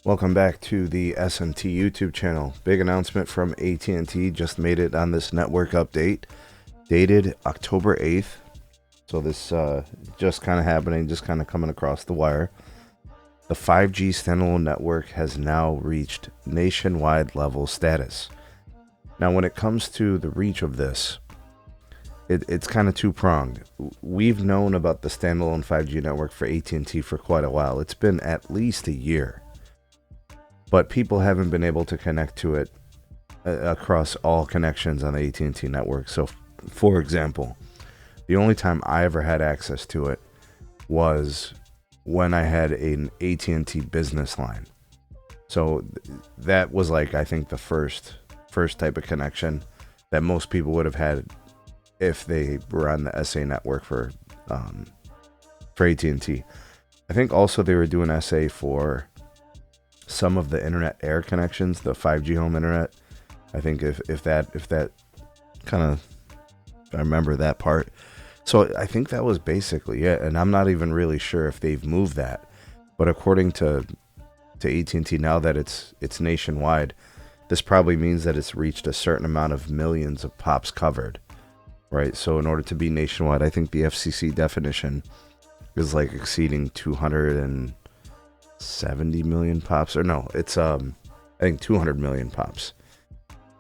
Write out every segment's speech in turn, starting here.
Welcome back to the S&T YouTube channel. Big announcement from AT&T. Just made it on this network update dated October 8th. So this just kind of happening, just kind of coming across the wire. The 5G standalone network has now reached nationwide level status. Now when it comes to the reach of this, it's kind of two-pronged. We've known about the standalone 5G network for AT&T for quite a while. It's been at least a year. But people haven't been able to connect to it across all connections on the AT&T network. So, for example, the only time I ever had access to it was when I had an AT&T business line. So that was like, I think, the first type of connection that most people would have had if they were on the SA network for AT&T. I think also they were doing SA for some of the internet air connections, the 5G home internet. I think if that kind of, I remember that part. So I think that was basically it, and I'm not even really sure if they've moved that. But according to AT&T, now that it's nationwide, this probably means that it's reached a certain amount of millions of pops covered, right? So in order to be nationwide, I think the FCC definition is like exceeding 270 million pops, or no, it's I think 200 million pops.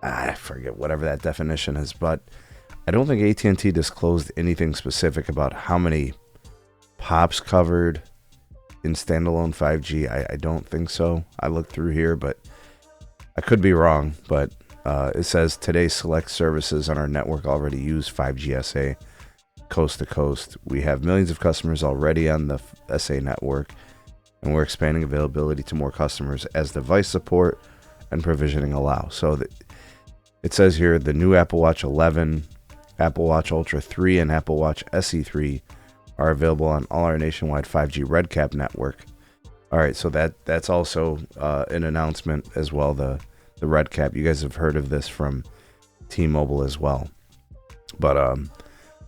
I forget whatever that definition is, but I don't think AT&T disclosed anything specific about how many pops covered in standalone 5G. I don't think so. I looked through here, but I could be wrong. But it says today's select services on our network already use 5G SA coast to coast. We have millions of customers already on the SA network, and we're expanding availability to more customers as device support and provisioning allow. So it says here the new Apple Watch 11, Apple Watch Ultra 3, and Apple Watch SE3 are available on all our nationwide 5G RedCap network. All right, so that's also an announcement as well, the RedCap. You guys have heard of this from T-Mobile as well. But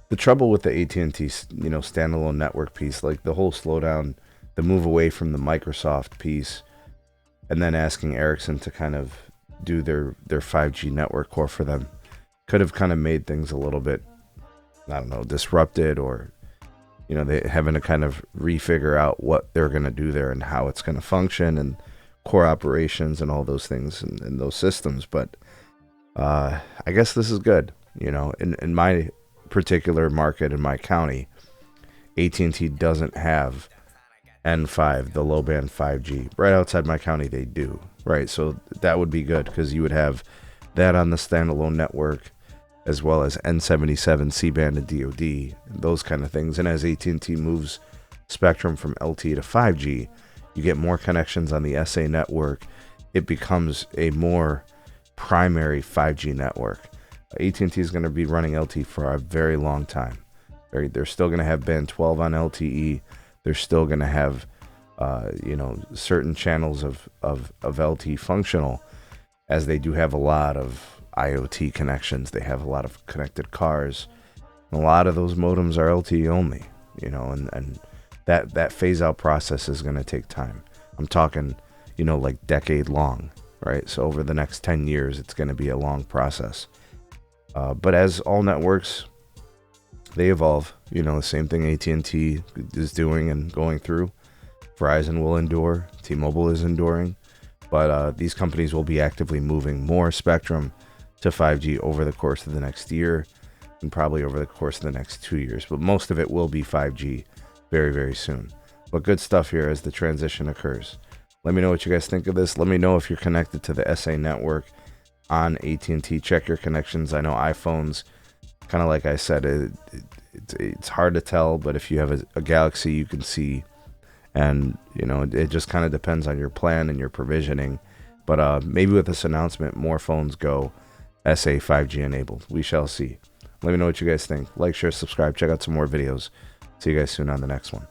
the trouble with the AT&T, standalone network piece, like the whole slowdown, the move away from the Microsoft piece, and then asking Ericsson to kind of do their 5G network core for them, could have kind of made things a little bit, I don't know, disrupted, or, they having to kind of refigure out what they're going to do there and how it's going to function and core operations and all those things and those systems. But I guess this is good. In my particular market, in my county, AT&T doesn't have N5, the low band 5G. Right outside my county, they do. Right, so that would be good because you would have that on the standalone network, as well as N77, C-band, and DoD, those kind of things. And as AT&T moves spectrum from LTE to 5G, you get more connections on the SA network. It becomes a more primary 5G network. AT&T is going to be running LTE for a very long time. They're still going to have band 12 on LTE. They're still going to have, certain channels of LTE functional, as they do have a lot of IoT connections. They have a lot of connected cars. And a lot of those modems are LTE only, and that phase out process is going to take time. I'm talking, like decade long, right? So over the next 10 years, it's going to be a long process. But as all networks, they evolve. The same thing AT&T is doing and going through. Verizon will endure. T-Mobile is enduring. But these companies will be actively moving more spectrum to 5G over the course of the next year, and probably over the course of the next 2 years. But most of it will be 5G very, very soon. But good stuff here as the transition occurs. Let me know what you guys think of this. Let me know if you're connected to the SA network on AT&T. Check your connections. I know iPhones, kind of like I said, it's hard to tell, but if you have a Galaxy, you can see. And, it just kind of depends on your plan and your provisioning. But maybe with this announcement, more phones go SA 5G enabled. We shall see. Let me know what you guys think. Like, share, subscribe. Check out some more videos. See you guys soon on the next one.